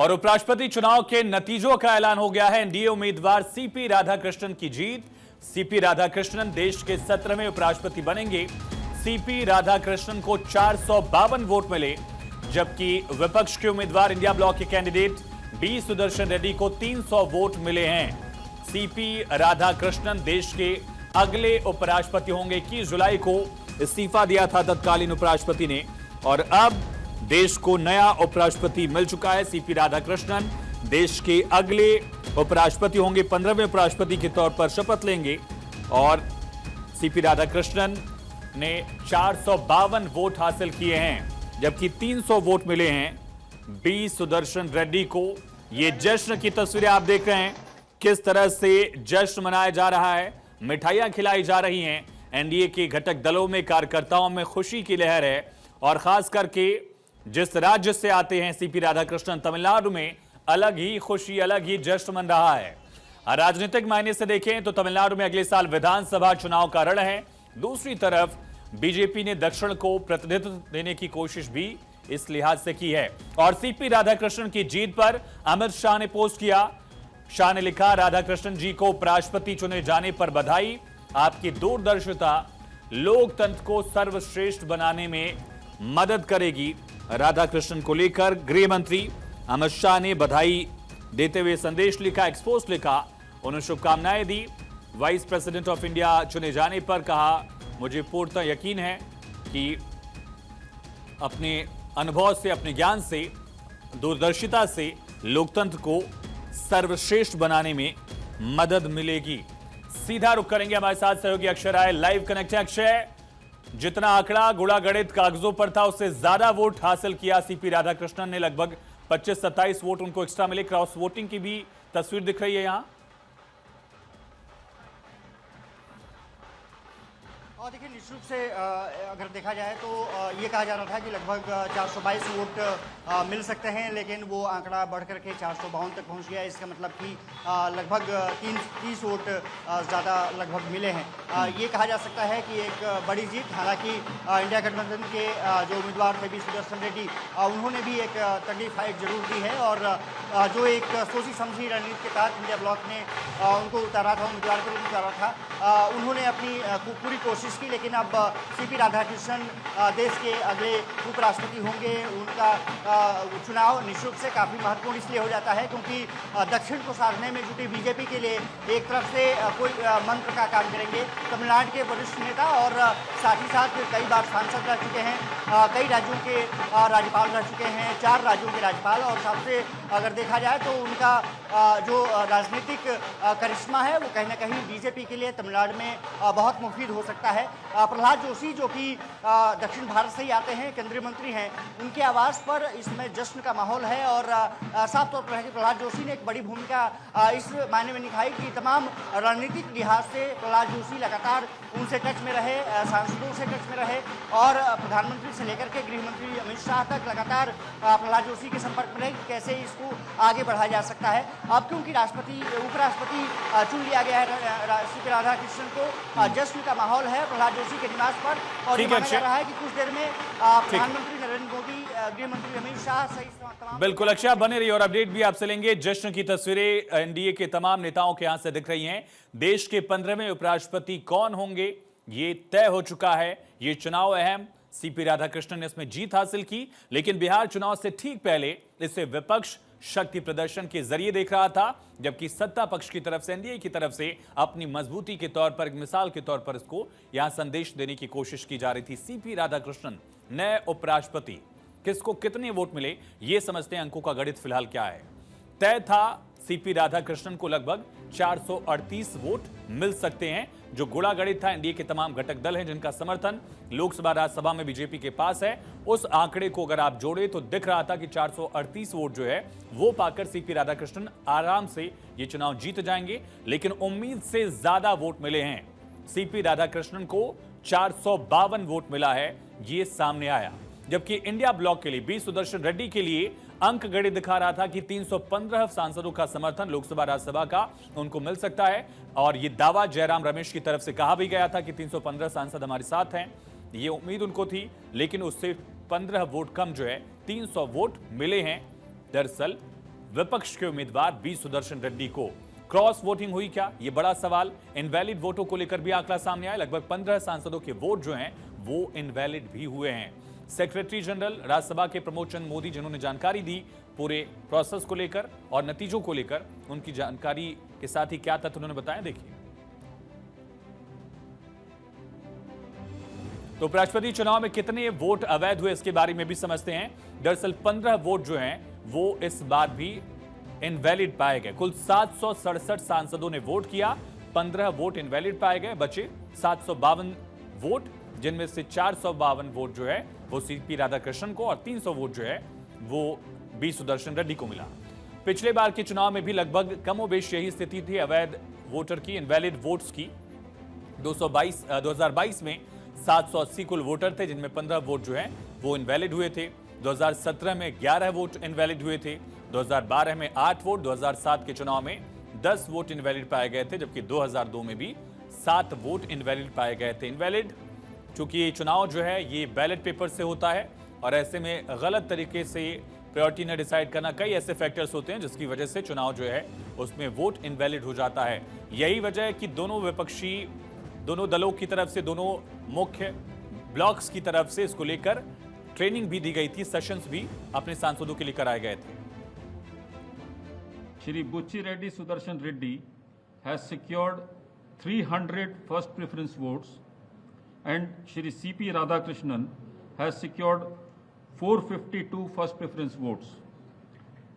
और उपराष्ट्रपति चुनाव के नतीजों का ऐलान हो गया है। एनडीए उम्मीदवार सीपी राधाकृष्णन की जीत। सीपी राधाकृष्णन देश के 17वें उपराष्ट्रपति बनेंगे। सीपी राधाकृष्णन को 452 वोट मिले, जबकि विपक्ष के उम्मीदवार इंडिया ब्लॉक के कैंडिडेट बी सुदर्शन रेड्डी को 300 वोट मिले हैं। सीपी राधाकृष्णन देश के अगले उपराष्ट्रपति होंगे। 21 जुलाई को इस्तीफा दिया था तत्कालीन उपराष्ट्रपति ने और अब देश को नया उपराष्ट्रपति मिल चुका है। सीपी राधाकृष्णन देश के अगले उपराष्ट्रपति होंगे, 15वें उपराष्ट्रपति के तौर पर शपथ लेंगे और सीपी राधाकृष्णन ने 452 वोट हासिल किए हैं, जबकि 300 वोट मिले हैं बी सुदर्शन रेड्डी को। ये जश्न की तस्वीरें आप देख रहे हैं, किस तरह से जश्न मनाया जा रहा है, मिठाइयां खिलाई जा रही हैं। एनडीए के घटक दलों में, कार्यकर्ताओं में खुशी की लहर है और खास करके जिस राज्य से आते हैं सीपी राधाकृष्णन, तमिलनाडु में अलग ही खुशी, अलग ही जश्न मन रहा है। राजनीतिक मायने से देखें तो तमिलनाडु में अगले साल विधानसभा चुनाव का रण है। दूसरी तरफ बीजेपी ने दक्षिण को प्रतिनिधित्व देने की कोशिश भी इस लिहाज से की है। और सीपी राधाकृष्णन की जीत पर अमित शाह ने पोस्ट किया। शाह ने लिखा, राधाकृष्णन जी को उपराष्ट्रपति चुने जाने पर बधाई। आपकी दूरदर्शिता लोकतंत्र को सर्वश्रेष्ठ बनाने में मदद करेगी। राधाकृष्णन को लेकर गृह मंत्री अमित शाह ने बधाई देते हुए संदेश लिखा, एक्सपोस्ट लिखा, उन्हें शुभकामनाएं दी। वाइस प्रेसिडेंट ऑफ इंडिया चुने जाने पर कहा, मुझे पूर्णतः यकीन है कि अपने अनुभव से, अपने ज्ञान से, दूरदर्शिता से लोकतंत्र को सर्वश्रेष्ठ बनाने में मदद मिलेगी। सीधा रुख करेंगे, हमारे साथ सहयोगी अक्षय राय लाइव कनेक्ट है। अक्षय, जितना आंकड़ा गुणा गणित कागजों पर था उससे ज्यादा वोट हासिल किया सीपी राधाकृष्णन ने, लगभग 25-27 वोट उनको एक्स्ट्रा मिले। क्रॉस वोटिंग की भी तस्वीर दिख रही है यहां। और देखिए, निश्चित रूप से अगर देखा जाए तो ये कहा जा रहा था कि लगभग 422 वोट मिल सकते हैं, लेकिन वो आंकड़ा बढ़ करके 452 तक पहुंच गया। इसका मतलब कि लगभग 30 वोट ज़्यादा लगभग मिले हैं। ये कहा जा सकता है कि एक बड़ी जीत। हालांकि इंडिया गठबंधन के जो उम्मीदवार थे बी सुदर्शन रेड्डी, उन्होंने भी एक तगड़ी फाइट जरूर दी है और जो एक सोची समझी रणनीति के तहत इंडिया ब्लॉक ने उनको उतारा था, उम्मीदवार को उतारा था, उन्होंने अपनी पूरी कोशिश की। लेकिन अब सीपी राधाकृष्णन देश के अगले उपराष्ट्रपति होंगे। उनका चुनाव निश्चित रूप से काफ़ी महत्वपूर्ण इसलिए हो जाता है क्योंकि दक्षिण को साधने में जुटी बीजेपी के लिए एक तरफ से कोई मंत्र का काम करेंगे तमिलनाडु के वरिष्ठ नेता और साथ ही साथ कई बार सांसद रह चुके हैं, कई राज्यों के राज्यपाल रह चुके हैं, 4 राज्यों के राज्यपाल। और सबसे अगर देखा जाए तो उनका जो राजनीतिक करिश्मा है वो कहीं ना कहीं बीजेपी के लिए तमिलनाडु में बहुत मुफीद हो सकता है। प्रहलाद जोशी जो कि दक्षिण भारत से ही आते हैं, केंद्रीय मंत्री हैं, उनके आवास पर इसमें जश्न का माहौल है और साफ तौर पर है कि प्रहलाद जोशी ने एक बड़ी भूमिका इस मायने में निभाई कि तमाम रणनीतिक लिहाज से प्रहलाद जोशी लगातार उनसे टच में रहे, सांसदों से टच में रहे और प्रधानमंत्री से लेकर के गृह मंत्री अमित शाह तक लगातार प्रहलाद जोशी के संपर्क में रहे कि कैसे इसको आगे बढ़ाया जा सकता है। अब क्योंकि उपराष्ट्रपति चुन लिया गया है सीपी राधाकृष्णन को, जश्न का माहौल है प्रहलाद जोशी के निवास पर और ये माना जा रहा है कि कुछ देर में प्रधानमंत्री नरेंद्र मोदी, गृह मंत्री अमित शाह सहित तमाम। बिल्कुल अक्षय, बने रही और अपडेट भी आपसे लेंगे। जश्न की तस्वीरें एनडीए के तमाम नेताओं के यहां से दिख रही हैं। देश के 15वें उपराष्ट्रपति कौन होंगे ये तय हो चुका है। ये चुनाव अहम, सीपी राधाकृष्णन ने इसमें जीत हासिल की, लेकिन बिहार चुनाव से ठीक पहले इसे विपक्ष शक्ति प्रदर्शन के जरिए देख रहा था, जबकि सत्ता पक्ष की तरफ से, एनडीए की तरफ से अपनी मजबूती के तौर पर, एक मिसाल के तौर पर इसको यहां संदेश देने की कोशिश की जा रही थी। सीपी राधाकृष्णन नए उपराष्ट्रपति, किसको कितने वोट मिले ये समझते हैं। अंकों का गणित फिलहाल क्या है। तय था सीपी राधाकृष्णन को लगभग 438 वोट मिल सकते हैं, जो गुणा गणित था। एनडीए के तमाम घटक दल हैं जिनका समर्थन लोकसभा, राज्यसभा में बीजेपी के पास है। उस आंकड़े को अगर आप जोड़े तो दिख रहा था कि 438 वोट जो है वो पाकर सीपी राधाकृष्णन आराम से ये चुनाव जीत जाएंगे, लेकिन उम्मीद से ज्यादा वोट मिले हैं। सीपी राधाकृष्णन को 452 वोट मिला है, ये सामने आया। जबकि इंडिया ब्लॉक के लिए बी सुदर्शन रेड्डी के लिए अंक गणित दिखा रहा था कि 315 सांसदों का समर्थन लोकसभा, राज्यसभा का उनको मिल सकता है। और यह दावा जयराम रमेश की तरफ से कहा भी गया था कि 315 सांसद हमारे साथ हैं, ये उम्मीद उनको थी, लेकिन उससे 15 वोट कम जो है 300 वोट मिले हैं। दरअसल विपक्ष के उम्मीदवार बी सुदर्शन रेड्डी को। क्रॉस वोटिंग हुई क्या, ये बड़ा सवाल। इनवैलिड वोटों को लेकर भी आंकड़ा सामने आया। लगभग 15 सांसदों के वोट जो हैं वो इनवैलिड भी हुए हैं। सेक्रेटरी जनरल राज्यसभा के प्रमोद चंद्र मोदी जिन्होंने जानकारी दी पूरे प्रोसेस को लेकर और नतीजों को लेकर, उनकी जानकारी के साथ ही क्या तथ्य उन्होंने बताया, देखिए। तो उपराष्ट्रपति चुनाव में कितने वोट अवैध हुए इसके बारे में भी समझते हैं। दरअसल 15 वोट जो हैं वो इस बार भी इनवैलिड पाए गए। कुल 767 सांसदों ने वोट किया, 15 वोट इनवैलिड पाए गए, बचे 752 वोट, जिनमें से 452 वोट जो है वो सीपी राधाकृष्णन को और 300 वोट जो है वो बी सुदर्शन रेड्डी को मिला। पिछले बार के चुनाव में भी लगभग कमोबेश यही स्थिति थी अवैध वोटर की, इनवैलिड वोट्स की। 2022 में 780 कुल वोटर थे, जिनमें 15 वोट जो हैं वो इनवैलिड हुए थे। 2017 में 11 वोट इनवैलिड हुए थे। 2012 में 8 वोट, 2007 के चुनाव में 10 वोट इनवैलिड पाए गए थे, जबकि 2002 में भी 7 वोट इनवैलिड पाए गए थे। इनवैलिड चूंकि ये चुनाव जो है ये बैलेट पेपर से होता है और ऐसे में गलत तरीके से प्रायोरिटी ने डिसाइड करना, कई ऐसे फैक्टर्स होते हैं जिसकी वजह से चुनाव जो है उसमें वोट इनवैलिड हो जाता है। यही वजह है कि दोनों दलों की तरफ से, दोनों मुख्य ब्लॉक्स की तरफ से इसको लेकर ट्रेनिंग भी दी गई थी, सेशंस भी अपने सांसदों के लिए कराए गए थे। Shri Bucci Reddy Sudarshan Reddy has secured 300 first preference votes and Shri C.P. Radhakrishnan has secured 452 first preference votes.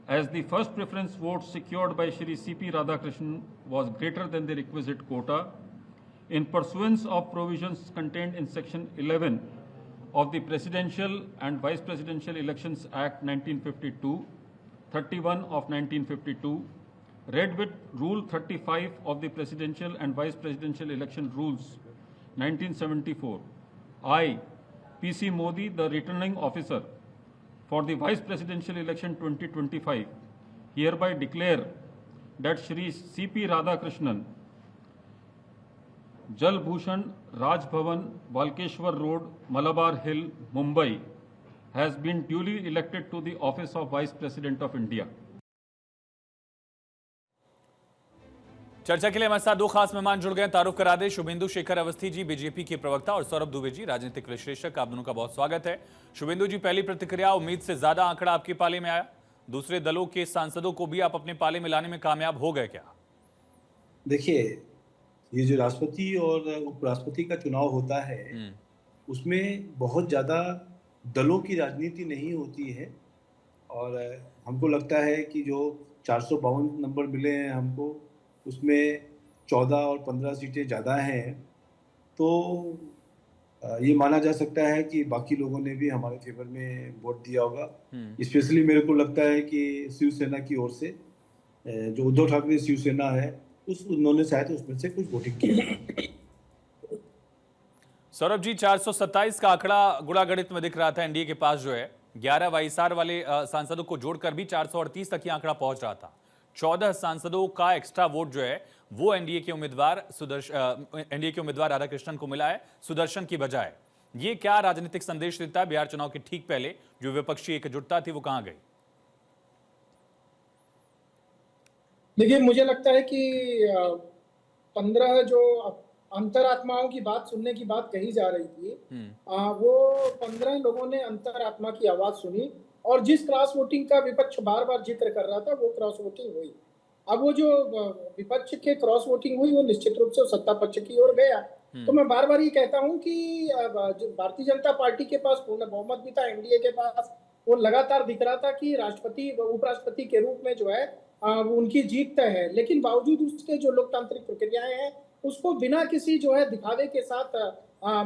As the first preference votes secured by Shri C.P. Radhakrishnan was greater than the requisite quota, in pursuance of provisions contained in Section 11 of the Presidential and Vice Presidential Elections Act 1952, 31 of 1952, read with Rule 35 of the Presidential and Vice Presidential Election Rules 1974, I, P.C. Modi, the returning officer for the Vice Presidential Election 2025, hereby declare that Shri C.P. Radhakrishnan, Jal Bhushan, Raj Bhavan, Walkeshwar Road, Malabar Hill, Mumbai, has been duly elected to the office of Vice President of India. चर्चा के लिए हमारे साथ दो खास मेहमान जुड़ गए। तारुफ करा दे शुभेंदु शेखर अवस्थी जी, बीजेपी के प्रवक्ता, और सौरभ दुबे जी, राजनीतिक विश्लेषक। आप दोनों का बहुत स्वागत है। शुभेंदु जी, पहली प्रतिक्रिया, उम्मीद से ज्यादा आंकड़ा आपके पाले में आया, दूसरे दलों के सांसदों को भी आप अपने पाले में लाने में कामयाब हो गए क्या? देखिए, ये जो राष्ट्रपति और उपराष्ट्रपति का चुनाव होता है उसमें बहुत ज्यादा दलों की राजनीति नहीं होती है, और हमको लगता है कि जो 452 नंबर मिले हैं हमको, उसमें 14 और 15 सीटें ज़्यादा हैं, तो ये माना जा सकता है कि बाकी लोगों ने भी हमारे फेवर में वोट दिया होगा। स्पेशली मेरे को लगता है कि शिवसेना की ओर से जो उद्धव ठाकरे शिवसेना है उन्होंने शायद उसमें से कुछ वोटिंग की। सौरभ जी, 427 का आंकड़ा गुणा गणित में दिख रहा था एनडीए के पास, जो है 11 वाईएसआर वाले सांसदों को जोड़कर भी 438 तक ही आंकड़ा पहुंच रहा था। 14 सांसदों का एक्स्ट्रा वोट जो है वो एनडीए के उम्मीदवार राधाकृष्णन को मिला है, सुदर्शन की बजाय। ये क्या राजनीतिक संदेश देता है? बिहार चुनाव के ठीक पहले जो विपक्षी एकजुटता थी वो कहां गई? देखिए, मुझे लगता है कि 15 जो अंतरात्माओं की बात सुनने की बात कही जा रही थी, वो 15 लोगों ने अंतरात्मा की आवाज सुनी, और जिस क्रॉस वोटिंग का विपक्ष बार बार जिक्र कर रहा था वो क्रॉस वोटिंग हुई। अब वो जो विपक्ष के क्रॉस वोटिंग हुई वो निश्चित रूप से सत्ता पक्ष की ओर गया। तो मैं बार बार ये कहता हूँ कि भारतीय जनता पार्टी के पास पूर्ण बहुमत भी था, एनडीए के पास वो लगातार दिख रहा था कि राष्ट्रपति उपराष्ट्रपति के रूप में जो है वो उनकी जीत तय है, लेकिन बावजूद उसके जो लोकतांत्रिक प्रक्रियाएं हैं उसको बिना किसी जो है दिखावे के साथ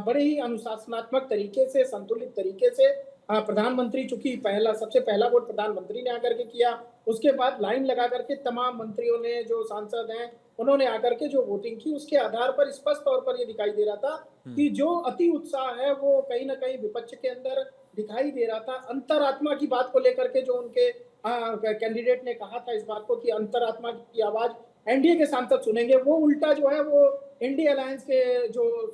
बड़े ही अनुशासनात्मक तरीके से, संतुलित तरीके से प्रधानमंत्री, चूंकि सबसे पहला वोट प्रधानमंत्री ने आकर के किया, उसके बाद लाइन लगा करके तमाम मंत्रियों ने, जो सांसद हैं, उन्होंने आकर के जो वोटिंग की, उसके आधार पर स्पष्ट तौर पर ये दिखाई दे रहा था कि जो अति उत्साह है वो कहीं ना कहीं विपक्ष के अंदर दिखाई दे रहा था। अंतरात्मा की बात को लेकर के जो उनके कैंडिडेट ने कहा था इस बात को कि अंतरात्मा की आवाज एनडीए के सांसद सुनेंगे, वो उल्टा जो है वो इंडिया अलायंस के जो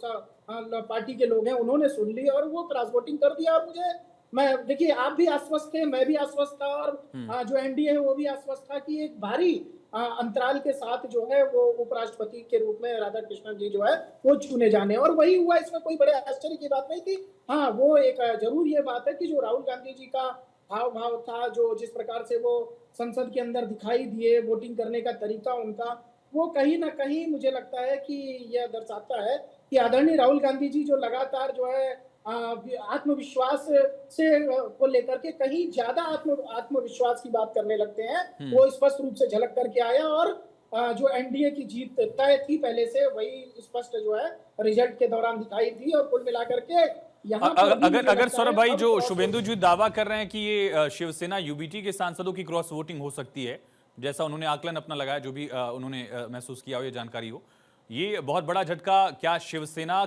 पार्टी के लोग हैं उन्होंने सुन ली और वो क्रॉस वोटिंग कर दिया। और मुझे मैं देखिए आप भी आश्वस्त थे, मैं भी आश्वस्त था और जो एनडीए है वो भी आश्वस्त था कि एक भारी अंतराल के साथ जो है वो उपराष्ट्रपति के रूप में राधा कृष्णन जी जो है वो चुने जाने, और वही हुआ। इसमें कोई बड़े आश्चर्य की बात नहीं थी। हाँ, वो एक जरूर ये बात है कि जो राहुल गांधी जी का हाव भाव था, जो जिस प्रकार से वो संसद के अंदर दिखाई दिए, वोटिंग करने का तरीका उनका, वो कहीं ना कहीं मुझे लगता है कि यह दर्शाता है कि आदरणीय राहुल गांधी जी जो लगातार जो है आत्मविश्वास से को लेकर के कहीं ज्यादा आत्मविश्वास की बात करने लगते हैं, वो स्पष्ट रूप से झलक करके आया। और जो एनडीए की जीत तय थी पहले से, वही स्पष्ट जो है रिजल्ट के दौरान दिखाई दी। और कुल मिलाकर के अगर सौरभ भाई, जो शुभेंदु जी दावा कर रहे हैं कि ये शिवसेना यूबीटी के सांसदों की क्रॉस वोटिंग हो सकती है, जैसा उन्होंने आकलन अपना लगाया, जो भी उन्होंने महसूस किया हो, ये जानकारी हो, ये बहुत बड़ा झटका क्या शिवसेना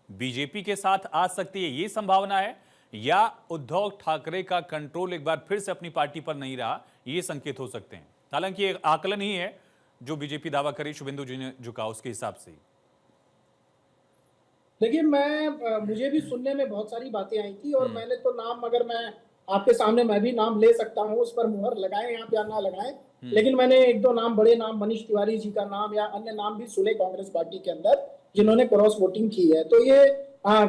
बीजेपी के साथ आ सकती है, ये संभावना है, या उद्धव ठाकरे का कंट्रोल एक बार फिर से अपनी पार्टी पर नहीं रहा, ये संकेत हो सकते हैं? हालांकि एक आकलन ही है जो बीजेपी दावा करी, शुभेंदु जी ने झुका उसके हिसाब से। देखिए मुझे भी सुनने में बहुत सारी बातें आई थी, और मैंने तो नाम, अगर मैं आपके सामने मैं भी नाम ले सकता हूँ, उस पर मुहर लगाए आप या ना लगाए, लेकिन मैंने एक दो नाम, बड़े नाम, मनीष तिवारी जी का नाम या अन्य नाम भी सुने कांग्रेस पार्टी के अंदर जिन्होंने क्रॉस वोटिंग की है। तो ये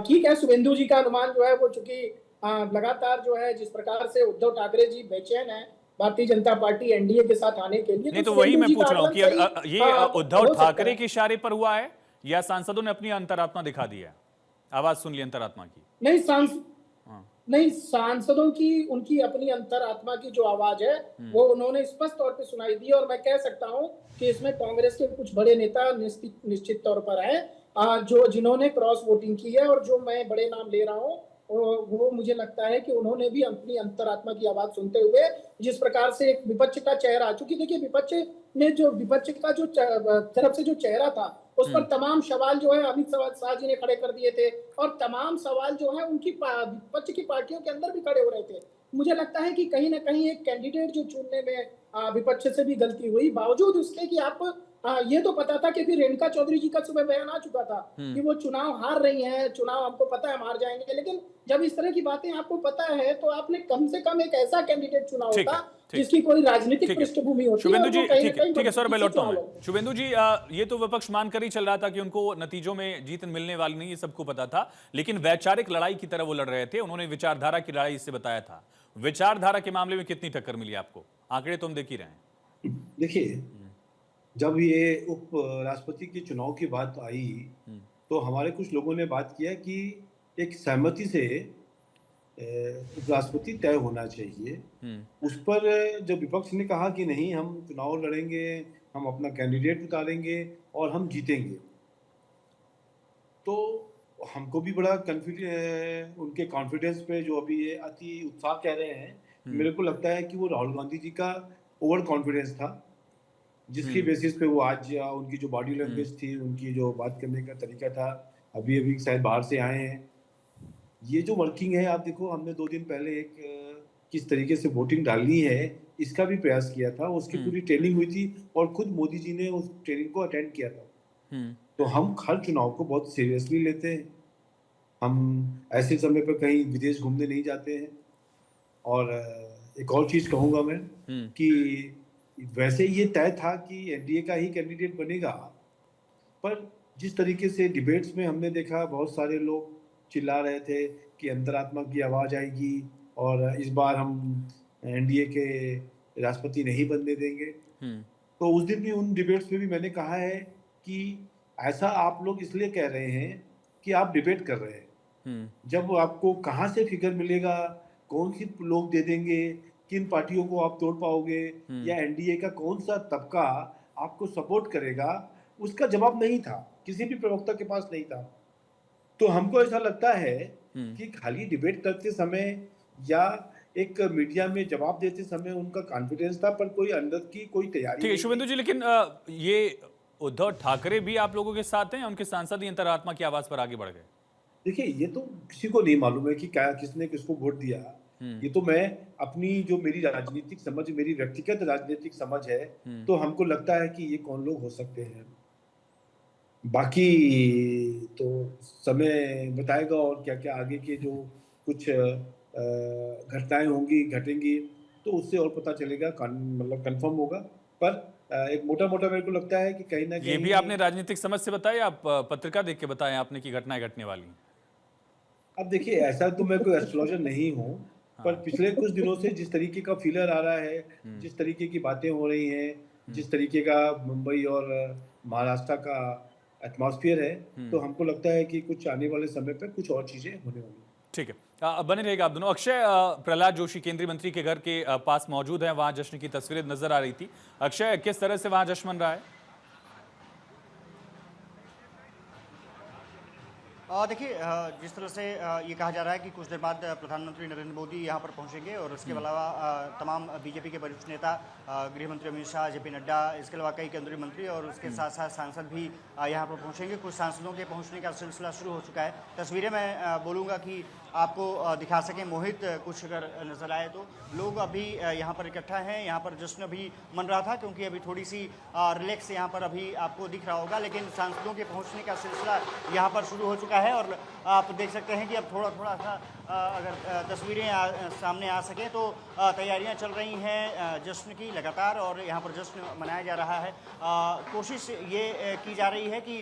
ठीक है, शुभेंदु जी का अनुमान जो है वो, चूंकि लगातार जो है जिस प्रकार से उद्धव ठाकरे जी बेचैन है भारतीय जनता पार्टी एनडीए के साथ आने के लिए, नहीं तो वही मैं पूछ रहा हूँ कि ये उद्धव ठाकरे के इशारे पर हुआ है या सांसदों ने अपनी अंतरात्मा दिखा दी है, आवाज सुन ली अंतरात्मा की? नहीं, सांसदों की उनकी अपनी अंतरात्मा की जो आवाज है वो उन्होंने स्पष्ट तौर पे सुनाई दी। और मैं कह सकता हूं कि इसमें कांग्रेस के कुछ बड़े नेता निश्चित तौर पर हैं जो जिन्होंने क्रॉस वोटिंग की है, और जो मैं बड़े नाम ले रहा हूं वो मुझे लगता है कि उन्होंने भी अपनी अंतरात्मा की आवाज सुनते हुए, जिस प्रकार से एक विपक्ष का चेहरा, चूंकि देखिए विपक्ष का जो तरफ से जो चेहरा था, उस पर तमाम सवाल जो है अमित शाह जी ने खड़े कर दिए थे, और तमाम सवाल जो है उनकी विपक्ष की पार्टियों के अंदर भी खड़े हो रहे थे। मुझे लगता है कि कहीं ना कहीं एक कैंडिडेट जो चुनने में विपक्ष से भी गलती हुई, बावजूद उसके कि आप ये तो पता था कि फिर रेणुका चौधरी जी का सुबह बयान आ चुका था कि वो चुनाव हार रही हैं, चुनाव हमको पता है हम हार जाएंगे, लेकिन जब इस तरह की बातें आपको पता है तो आपने कम से कम एक ऐसा कैंडिडेट चुना होता जिसकी कोई राजनीतिक पृष्ठभूमि होती है। शुभेंदु जी, ठीक है सौरभ भाई, लौटता हूं मैं। शुभेंदु जी, ये तो विपक्ष मानकर ही चल रहा था कि उनको नतीजों में जीत मिलने वाली नहीं, ये सबको पता था, लेकिन वैचारिक लड़ाई की तरह वो लड़ रहे थे, उन्होंने विचारधारा की लड़ाई इससे बताया था। विचारधारा के मामले में कितनी टक्कर मिली आपको? आंकड़े तो हम देख ही रहे हैं। देखिए, जब ये उप राष्ट्रपति के चुनाव की बात आई तो हमारे कुछ लोगों ने बात किया कि एक सहमति से उपराष्ट्रपति तय होना चाहिए। उस पर जब विपक्ष ने कहा कि नहीं, हम चुनाव लड़ेंगे, हम अपना कैंडिडेट उतारेंगे और हम जीतेंगे, तो हमको भी बड़ा उनके कॉन्फिडेंस पे जो अभी ये अति उत्साह कह रहे हैं, मेरे को लगता है कि वो राहुल गांधी जी का ओवर कॉन्फिडेंस था, जिसकी बेसिस पे वो आज उनकी जो बॉडी लैंग्वेज थी, उनकी जो बात करने का तरीका था, अभी शायद बाहर से आए हैं, ये जो वर्किंग है, आप देखो, हमने 2 दिन पहले एक किस तरीके से वोटिंग डालनी है इसका भी प्रयास किया था, उसकी पूरी ट्रेनिंग हुई थी और खुद मोदी जी ने उस ट्रेनिंग को अटेंड किया था। तो हम हर चुनाव को बहुत सीरियसली लेते हैं, हम ऐसे समय पर कहीं विदेश घूमने नहीं जाते हैं। और एक और चीज कहूंगा मैं कि वैसे ये तय था कि एनडीए का ही कैंडिडेट बनेगा, पर जिस तरीके से डिबेट्स में हमने देखा, बहुत सारे लोग चिल्ला रहे थे कि अंतरात्मा की आवाज आएगी और इस बार हम एनडीए के राष्ट्रपति नहीं बनने देंगे। तो उस दिन भी उन डिबेट्स में भी मैंने कहा है कि ऐसा आप लोग इसलिए कह रहे हैं कि आप डिबेट कर रहे हैं, जब आपको कहाँ से फिगर मिलेगा, कौन सी लोग दे देंगे, किन पार्टियों को आप तोड़ पाओगे, या एनडीए का कौन सा तबका आपको सपोर्ट करेगा, उसका जवाब नहीं था, किसी भी प्रवक्ता के पास नहीं था। तो हमको ऐसा लगता है कि खाली डिबेट करते समय या एक मीडिया में जवाब देते समय उनका कॉन्फिडेंस था, पर कोई अंदर की कोई तैयारी नहीं। ठीक है शुभेंदु जी, लेकिन ये उद्धव ठाकरे भी आप लोगों के साथ हैं, उनके सांसद ही अंतरात्मा की आवाज पर आगे बढ़ गए? देखिए, ये तो किसी को नहीं मालूम है कि क्या किसने किसको वोट दिया। ये तो मैं अपनी जो मेरी राजनीतिक समझ, मेरी व्यक्तिगत राजनीतिक समझ है, तो हमको लगता है कि ये कौन लोग हो सकते हैं। बाकी तो समय बताएगा और क्या क्या आगे के जो कुछ घटनाएं होंगी, घटेंगी, तो उससे और पता चलेगा, मतलब कंफर्म होगा। पर एक मोटा मोटा मेरे को लगता है कि कहीं ना ये भी कहीं आपने राजनीतिक समझ से बताया, आप पत्रिका देख के बताएं आपने कि घटनाएं घटने वाली हैं? अब देखिए, ऐसा तो मैं कोई एस्ट्रोलॉजर नहीं हूँ, पर पिछले कुछ दिनों से जिस तरीके का फीलर आ रहा है, जिस तरीके की बातें हो रही हैं, जिस तरीके का मुंबई और महाराष्ट्र का एटमॉस्फेयर है, तो हमको लगता है कि कुछ आने वाले समय पे कुछ और चीजें होने वाली हैं। ठीक है, बने रहेगा आप दोनों। अक्षय, प्रहलाद जोशी केंद्रीय मंत्री के घर के पास मौजूद हैं, वहां जश्न की तस्वीरें नजर आ रही थी। अक्षय, किस तरह से वहां जश्न मन रहा है? देखिए, जिस तरह से ये कहा जा रहा है कि कुछ देर बाद प्रधानमंत्री नरेंद्र मोदी यहाँ पर पहुँचेंगे और इसके अलावा तमाम बीजेपी के वरिष्ठ नेता, गृह मंत्री अमित शाह, जेपी नड्डा, इसके अलावा कई केंद्रीय मंत्री और उसके साथ साथ सांसद भी यहाँ पर पहुँचेंगे। कुछ सांसदों के पहुँचने का सिलसिला शुरू हो चुका है। तस्वीरें मैं बोलूँगा कि आपको दिखा सकें। मोहित, कुछ अगर नजर आए तो लोग अभी यहाँ पर इकट्ठा हैं। यहाँ पर जश्न अभी मन रहा था क्योंकि अभी थोड़ी सी रिलैक्स यहाँ पर अभी आपको दिख रहा होगा, लेकिन सांसदों के पहुँचने का सिलसिला यहाँ पर शुरू हो चुका है और आप देख सकते हैं कि अब थोड़ा थोड़ा सा अगर तस्वीरें सामने आ सकें तो तैयारियां चल रही हैं जश्न की लगातार और यहाँ पर जश्न मनाया जा रहा है। कोशिश ये की जा रही है कि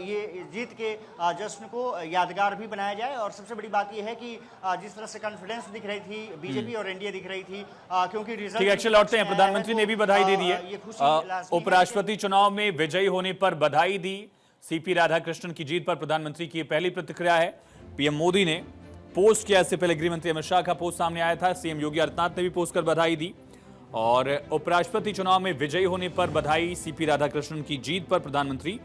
ये जीत के जश्न को यादगार भी बनाया जाए और सबसे बड़ी बात ये है कि जिस तरह से कॉन्फिडेंस दिख रही थी बीजेपी और एनडीए दिख रही थी, क्योंकि रिजल्ट ठीक है, अक्षय लौटते हैं। प्रधानमंत्री ने भी बधाई दे दी है। उपराष्ट्रपति चुनाव में विजयी होने पर बधाई दी। सीपी राधाकृष्णन की जीत पर प्रधानमंत्री की पहली प्रतिक्रिया है। पीएम मोदी ने पोस्ट किया, इससे पहले गृह मंत्री अमित शाह का पोस्ट सामने आया था। सीएम योगी आदित्यनाथ ने भी पोस्ट कर बधाई दी और उपराष्ट्रपति चुनाव में विजयी होने पर बधाई। सीपी राधाकृष्णन की जीत पर प्रधानमंत्री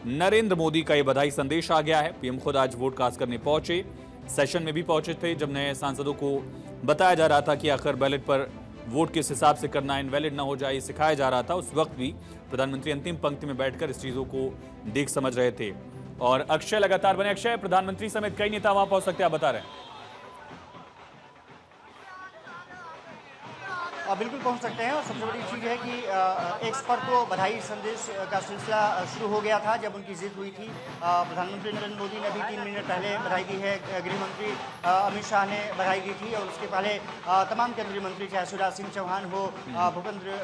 नरेंद्र मोदी का यह बधाई संदेश आ गया है। पीएम खुद आज वोट कास्ट करने पहुंचे, सेशन में भी पहुंचे थे जब नए सांसदों को बताया जा रहा था कि आखिर बैलेट पर वोट किस हिसाब से करना, इनवैलिड ना हो जाए, सिखाया जा रहा था। उस वक्त भी प्रधानमंत्री अंतिम पंक्ति में बैठकर इस चीजों को देख समझ रहे थे। और अक्षय लगातार बने। अक्षय, प्रधानमंत्री समेत कई नेता वहां पहुंच सकते हैं, आप बता रहे हैं? बिल्कुल पहुंच सकते हैं और सबसे बड़ी चीज़ है कि एक्स पर को बधाई संदेश का सिलसिला शुरू हो गया था जब उनकी जीत हुई थी। प्रधानमंत्री नरेंद्र मोदी ने भी 3 मिनट पहले बधाई दी है। गृह मंत्री अमित शाह ने बधाई दी थी और उसके पहले तमाम केंद्रीय मंत्री, चाहे शिवराज सिंह चौहान हो, भूपेंद्र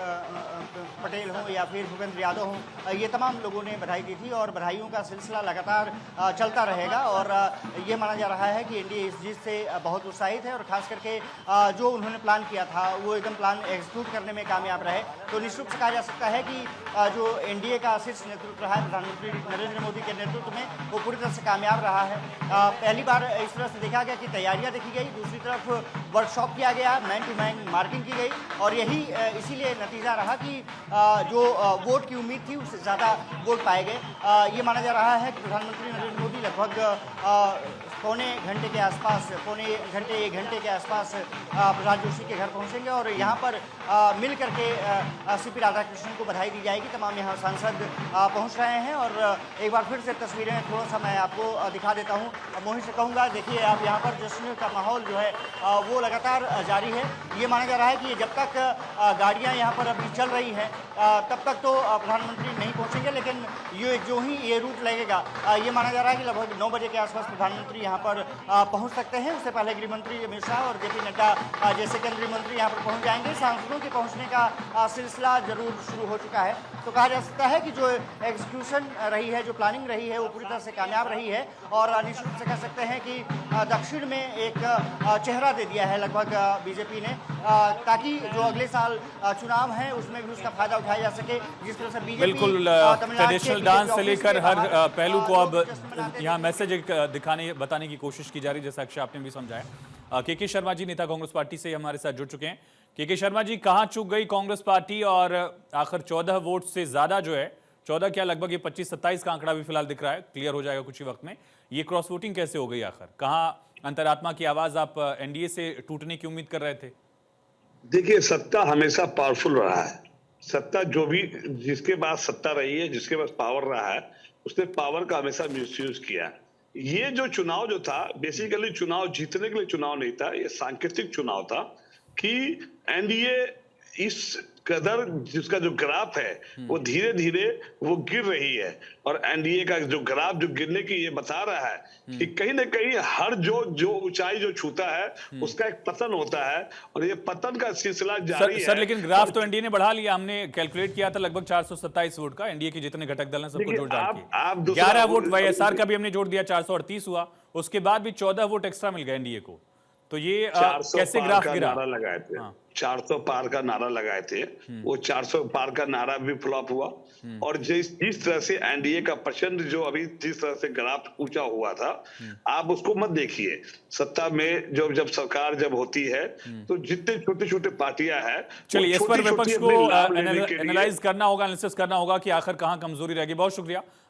पटेल हो या फिर भूपेंद्र यादव हो, ये तमाम लोगों ने बधाई दी थी और बधाइयों का सिलसिला लगातार चलता रहेगा। और ये माना जा रहा है कि एनडीए इस जीत से बहुत उत्साहित है और खास करके जो उन्होंने प्लान किया था वो एकदम प्लान एग्जीक्यूट करने में कामयाब रहे। तो निश्चित रूप से कहा जा सकता है कि जो एनडीए का शीर्ष नेतृत्व रहा है प्रधानमंत्री नरेंद्र मोदी के नेतृत्व में, वो पूरी तरह से कामयाब रहा है। पहली बार इस तरह से देखा गया कि तैयारियां देखी गई, दूसरी तरफ वर्कशॉप किया गया, मैन टू मैन मार्किंग की गई और यही इसीलिए नतीजा रहा कि जो वोट की उम्मीद थी उससे ज़्यादा वोट पाए गए। ये माना जा रहा है कि प्रधानमंत्री नरेंद्र मोदी लगभग पौने घंटे के आसपास, एक घंटे के आसपास प्रहलाद जोशी के घर पहुंचेंगे और यहाँ पर मिल करके सीपी राधाकृष्णन को बधाई दी जाएगी। तमाम यहाँ सांसद पहुंच रहे हैं और एक बार फिर से तस्वीरें थोड़ा सा मैं आपको दिखा देता हूँ। मोहित से कहूँगा, देखिए आप यहाँ पर जश्न का माहौल जो है वो लगातार जारी है। ये माना जा रहा है कि जब तक गाड़ियाँ यहाँ पर अभी चल रही हैं तब तक तो प्रधानमंत्री नहीं पहुँचेंगे, लेकिन ये जो ही ये रूट लगेगा ये माना जा रहा है कि लगभग 9 बजे के आसपास प्रधानमंत्री यहाँ पर पहुँच सकते हैं। उससे पहले गृह मंत्री अमित शाह और जेपी नड्डा जैसे केंद्रीय मंत्री यहाँ पर पहुँच जाएंगे। सांसदों के पहुँचने का सिलसिला जरूर शुरू हो चुका है। तो कहा जा सकता है कि जो एग्जीक्यूशन रही है, जो प्लानिंग रही है वो पूरी तरह से कामयाब रही है और निश्चित रूप से कह सकते हैं कि दक्षिण में एक चेहरा दे दिया है लगभग बीजेपी ने, ताकि जो अगले साल चुनाव है उसमें भी उसका फायदा उठाया जा सके। जिस तरह से बीजेपी बिल्कुल ट्रेडिशनल डांस से लेकर हर पहलू को अब यहाँ मैसेज दिखाने बताने की कोशिश की जा रही है, जैसा अक्षय आपने भी समझाया। के शर्मा जी नेता कांग्रेस पार्टी से हमारे साथ जुड़ चुके हैं। के शर्मा जी, कहाँ चूक गई कांग्रेस पार्टी और आखिर 14 वोट से ज्यादा जो है, 14 क्या लगभग ये 25-27 का आंकड़ा भी फिलहाल दिख रहा है, क्लियर हो जाएगा कुछ ही वक्त में, ये क्रॉस वोटिंग कैसे हो गई? आखिर कहाँ अंतरात्मा की आवाज आप एनडीए से टूटने की उम्मीद कर रहे थे? देखिए, सत्ता हमेशा पावरफुल रहा है। सत्ता जो भी जिसके पास सत्ता रही है, जिसके पास पावर रहा है, उसने पावर का हमेशा मिसयूज किया। ये जो चुनाव जो था, बेसिकली चुनाव जीतने के लिए चुनाव नहीं था, ये सांकेतिक चुनाव था कि एनडीए इस कदर जिसका जो ग्राफ है वो धीरे धीरे वो गिर रही है, और एनडीए का जो ग्राफ जो गिरने की ये बता रहा है कि कहीं ना कहीं हर जो ऊंचाई जो छूता है उसका एक पतन होता है, और ये पतन का सिलसिला जारी है। सर लेकिन ग्राफ तो एनडीए ने बढ़ा लिया, हमने कैलकुलेट किया था लगभग 427 वोट का, एनडीए के जितने घटक दल हैं सबको जोड़ डाल के 11 वोट वाईएसआर का भी हमने जोड़ दिया, 438 हुआ, उसके बाद भी 14 वोट एक्स्ट्रा मिल गए एनडीए को। तो ये कैसे ग्राफ गिरा? नारा लगाए थे, 400 पार का नारा लगाए थे, वो 400 पार का नारा भी फ्लॉप हुआ। और जिस तरह से एनडीए का प्रचंड जो अभी जिस तरह से ग्राफ ऊंचा हुआ था, आप उसको मत देखिए। सत्ता में जब सरकार जब होती है तो जितने छोटे छोटे पार्टियां हैं, चलिए इस पर विपक्ष को एनालाइज करना होगा, एनालिसिस करना होगा कि आखिर कहां कमजोरी रहेगी। बहुत शुक्रिया।